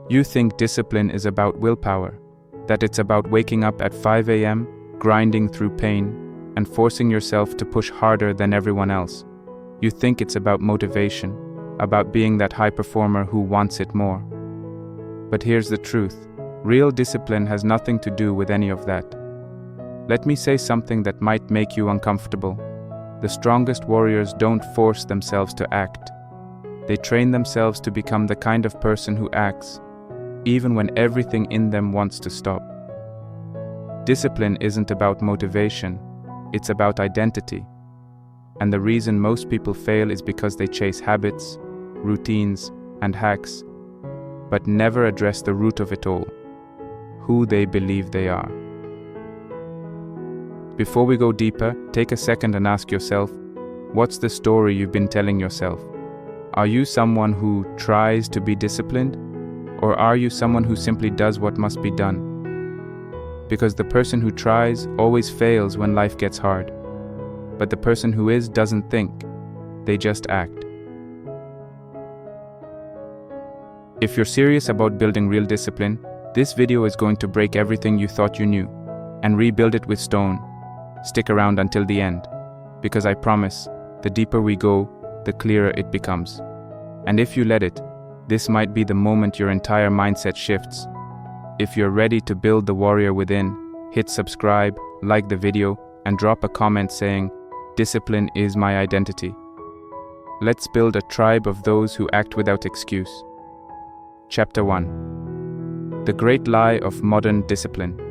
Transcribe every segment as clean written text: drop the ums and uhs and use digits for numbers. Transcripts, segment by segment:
You think discipline is about willpower, that it's about waking up at 5 a.m., grinding through pain, and forcing yourself to push harder than everyone else. You think it's about motivation, about being that high performer who wants it more. But here's the truth. Real discipline has nothing to do with any of that. Let me say something that might make you uncomfortable. The strongest warriors don't force themselves to act. They train themselves to become the kind of person who acts, even when everything in them wants to stop. Discipline isn't about motivation, it's about identity. And the reason most people fail is because they chase habits, routines, and hacks, but never address the root of it all, who they believe they are. Before we go deeper, take a second and ask yourself, what's the story you've been telling yourself? Are you someone who tries to be disciplined, or are you someone who simply does what must be done? Because the person who tries always fails when life gets hard, but the person who is doesn't think, they just act. If you're serious about building real discipline, this video is going to break everything you thought you knew and rebuild it with stone. Stick around until the end, because I promise, the deeper we go, the clearer it becomes. And if you let it, this might be the moment your entire mindset shifts. If you're ready to build the warrior within, hit subscribe, like the video, and drop a comment saying, "Discipline is my identity." Let's build a tribe of those who act without excuse. Chapter 1. The Great Lie of Modern Discipline.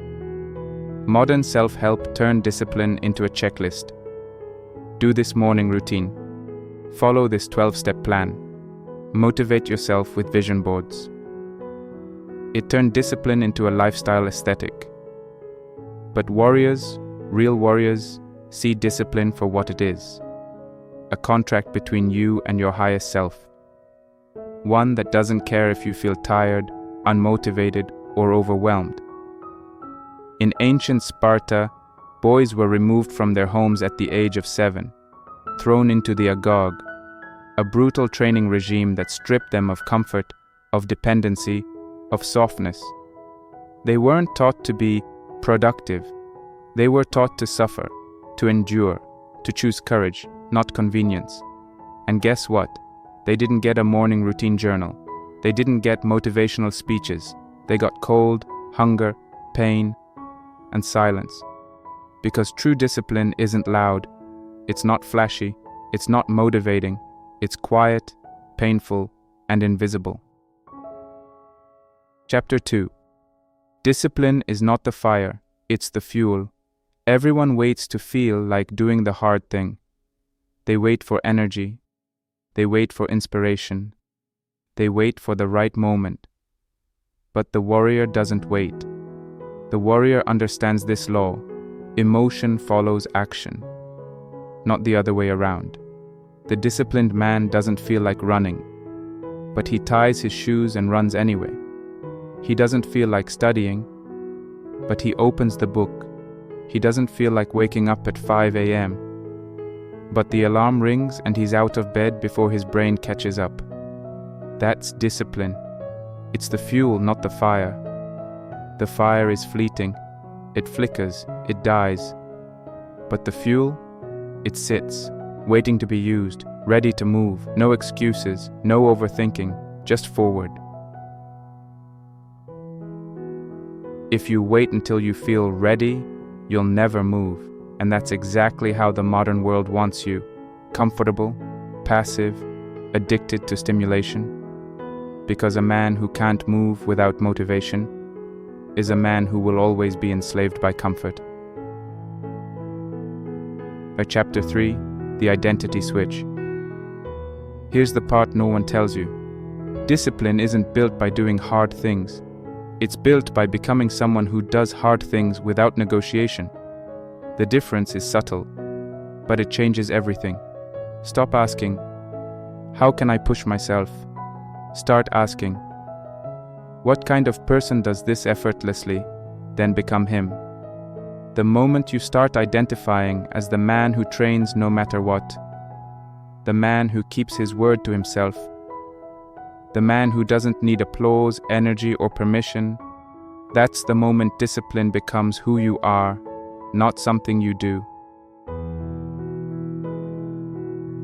Modern self-help turned discipline into a checklist. Do this morning routine. Follow this 12-step plan. Motivate yourself with vision boards. It turned discipline into a lifestyle aesthetic. But warriors, real warriors, see discipline for what it is. A contract between you and your highest self. One that doesn't care if you feel tired, unmotivated, or overwhelmed. In ancient Sparta, boys were removed from their homes at the age of 7, thrown into the agog, a brutal training regime that stripped them of comfort, of dependency, of softness. They weren't taught to be productive. They were taught to suffer, to endure, to choose courage, not convenience. And guess what? They didn't get a morning routine journal. They didn't get motivational speeches. They got cold, hunger, pain, and silence. Because true discipline isn't loud. It's not flashy. It's not motivating. It's quiet, painful, and invisible. Chapter 2. Discipline is not the fire, it's the fuel. Everyone waits to feel like doing the hard thing. They wait for energy. They wait for inspiration. They wait for the right moment. But the warrior doesn't wait. The warrior understands this law. Emotion follows action, not the other way around. The disciplined man doesn't feel like running, but he ties his shoes and runs anyway. He doesn't feel like studying, but he opens the book. He doesn't feel like waking up at 5 a.m., but the alarm rings and he's out of bed before his brain catches up. That's discipline. It's the fuel, not the fire. The fire is fleeting. It flickers, it dies. But the fuel, it sits, waiting to be used, ready to move. No excuses, no overthinking, just forward. If you wait until you feel ready, you'll never move. And that's exactly how the modern world wants you. Comfortable, passive, addicted to stimulation. Because a man who can't move without motivation is a man who will always be enslaved by comfort. Chapter 3, The Identity Switch. Here's the part no one tells you. Discipline isn't built by doing hard things. It's built by becoming someone who does hard things without negotiation. The difference is subtle, but it changes everything. Stop asking, "How can I push myself?" Start asking, "What kind of person does this effortlessly?" Then become him. The moment you start identifying as the man who trains no matter what, the man who keeps his word to himself, the man who doesn't need applause, energy, or permission. That's the moment discipline becomes who you are, not something you do.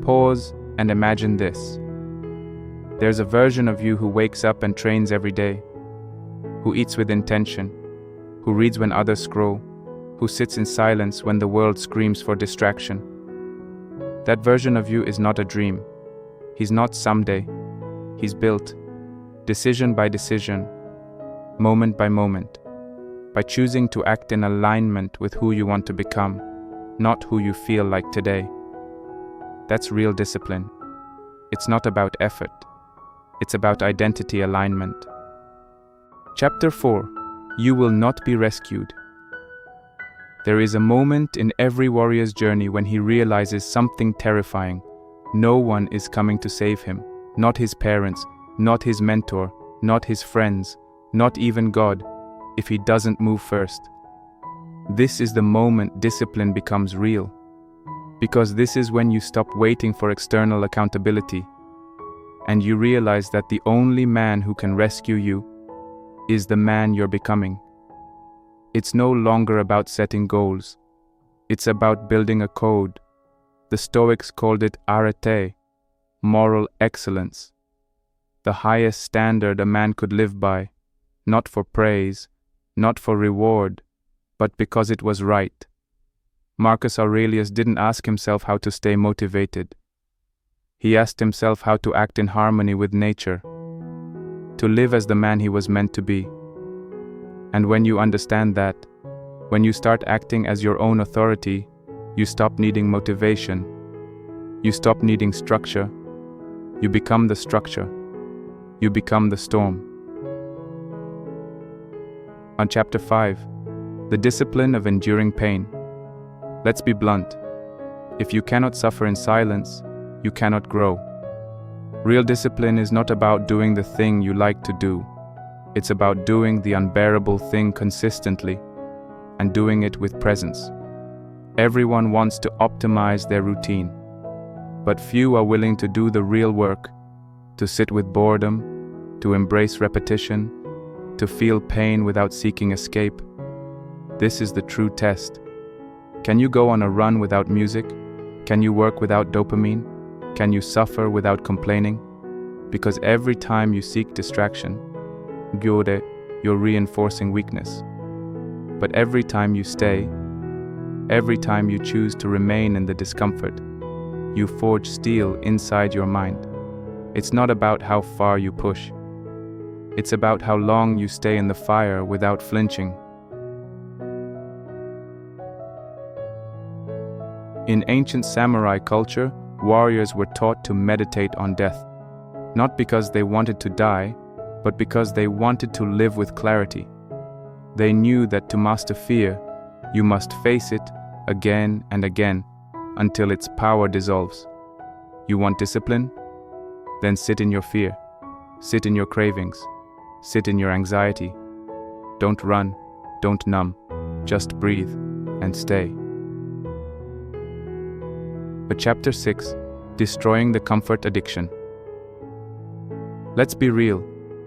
Pause and imagine this. There's a version of you who wakes up and trains every day, who eats with intention, who reads when others scroll, who sits in silence when the world screams for distraction. That version of you is not a dream. He's not someday. He's built, decision by decision, moment by moment, by choosing to act in alignment with who you want to become, not who you feel like today. That's real discipline. It's not about effort. It's about identity alignment. Chapter 4. You will not be rescued. There is a moment in every warrior's journey when he realizes something terrifying. No one is coming to save him. Not his parents, not his mentor, not his friends, not even God, if he doesn't move first. This is the moment discipline becomes real. Because this is when you stop waiting for external accountability, and you realize that the only man who can rescue you is the man you're becoming. It's no longer about setting goals. It's about building a code. The Stoics called it arete, moral excellence, the highest standard a man could live by, not for praise, not for reward, but because it was right. Marcus Aurelius didn't ask himself how to stay motivated. He asked himself how to act in harmony with nature, to live as the man he was meant to be. And when you understand that, when you start acting as your own authority, you stop needing motivation. You stop needing structure. You become the structure. You become the storm. On Chapter 5, the discipline of enduring pain. Let's be blunt. If you cannot suffer in silence, you cannot grow. Real discipline is not about doing the thing you like to do. It's about doing the unbearable thing consistently and doing it with presence. Everyone wants to optimize their routine, but few are willing to do the real work, to sit with boredom, to embrace repetition, to feel pain without seeking escape. This is the true test. Can you go on a run without music? Can you work without dopamine? Can you suffer without complaining? Because every time you seek distraction, you're reinforcing weakness. But every time you stay, every time you choose to remain in the discomfort, you forge steel inside your mind. It's not about how far you push. It's about how long you stay in the fire without flinching. In ancient samurai culture, warriors were taught to meditate on death, not because they wanted to die, but because they wanted to live with clarity. They knew that to master fear, you must face it again and again until its power dissolves. You want discipline? Then sit in your fear. Sit in your cravings. Sit in your anxiety. Don't run. Don't numb. Just breathe and stay. But Chapter 6, Destroying the Comfort Addiction. Let's be real.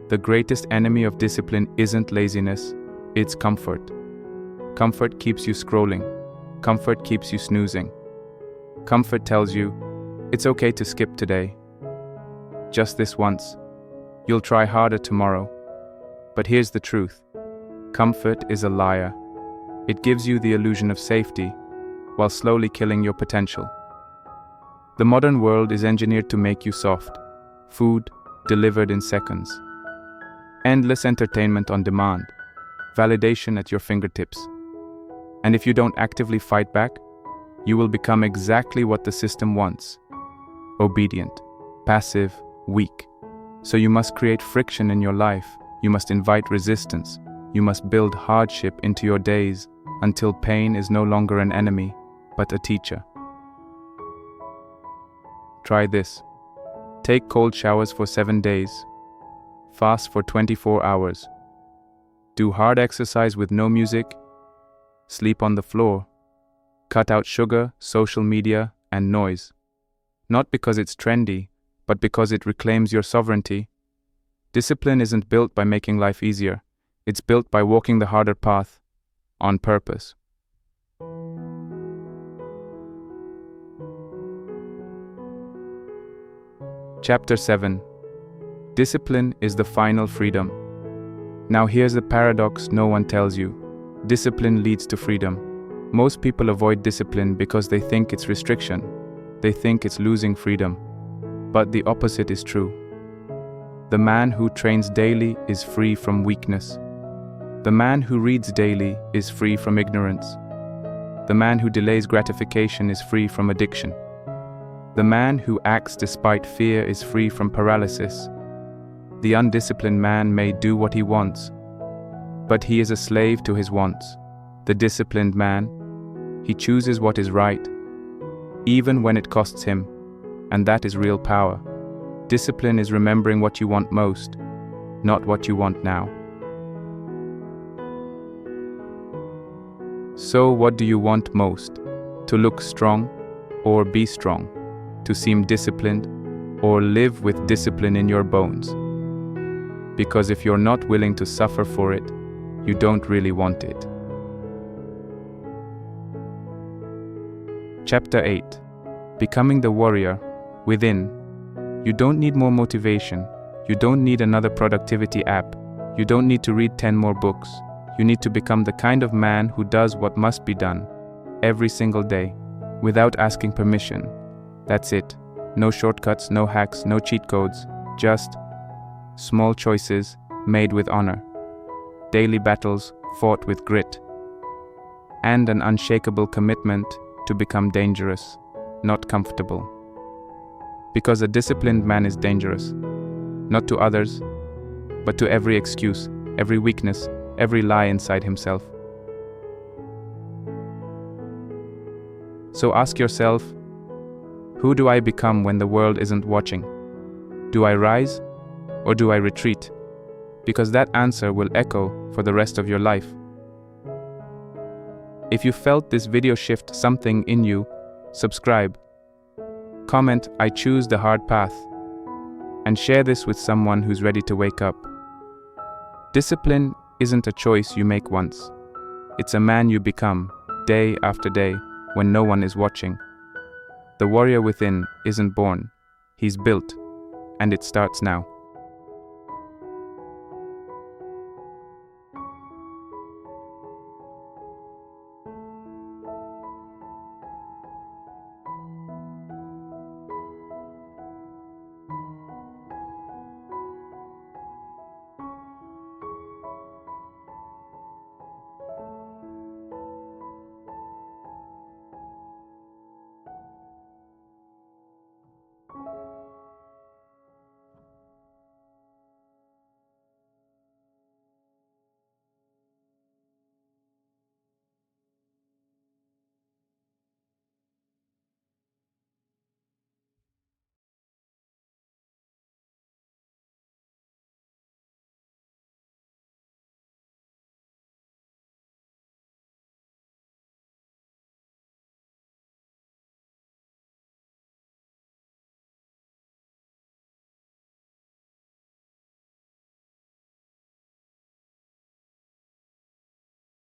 The greatest enemy of discipline isn't laziness, it's comfort. Comfort keeps you scrolling. Comfort keeps you snoozing. Comfort tells you, it's okay to skip today. Just this once. You'll try harder tomorrow. But here's the truth. Comfort is a liar. It gives you the illusion of safety, while slowly killing your potential. The modern world is engineered to make you soft. Food delivered in seconds. Endless entertainment on demand. Validation at your fingertips. And if you don't actively fight back, you will become exactly what the system wants. Obedient, passive, weak. So you must create friction in your life. You must invite resistance. You must build hardship into your days until pain is no longer an enemy, but a teacher. Try this. Take cold showers for 7 days. Fast for 24 hours. Do hard exercise with no music. Sleep on the floor. Cut out sugar, social media, and noise. Not because it's trendy, but because it reclaims your sovereignty. Discipline isn't built by making life easier. It's built by walking the harder path on purpose. Chapter 7. Discipline is the final freedom. Now here's the paradox no one tells you. Discipline leads to freedom. Most people avoid discipline because they think it's restriction. They think it's losing freedom. But the opposite is true. The man who trains daily is free from weakness. The man who reads daily is free from ignorance. The man who delays gratification is free from addiction. The man who acts despite fear is free from paralysis. The undisciplined man may do what he wants, but he is a slave to his wants. The disciplined man, he chooses what is right, even when it costs him, and that is real power. Discipline is remembering what you want most, not what you want now. So what do you want most? To look strong or be strong? To seem disciplined or live with discipline in your bones? Because if you're not willing to suffer for it, you don't really want it. Chapter 8. Becoming the warrior within. You don't need more motivation. You don't need another productivity app. You don't need to read 10 more books. You need to become the kind of man who does what must be done every single day without asking permission. That's it. No shortcuts, no hacks, no cheat codes. Just small choices made with honor. Daily battles fought with grit. And an unshakable commitment to become dangerous, not comfortable. Because a disciplined man is dangerous, not to others, but to every excuse, every weakness, every lie inside himself. So ask yourself, who do I become when the world isn't watching? Do I rise or do I retreat? Because that answer will echo for the rest of your life. If you felt this video shift something in you, subscribe, comment "I choose the hard path," and share this with someone who's ready to wake up. Discipline isn't a choice you make once. It's a man you become, day after day, when no one is watching. The warrior within isn't born, he's built, and it starts now.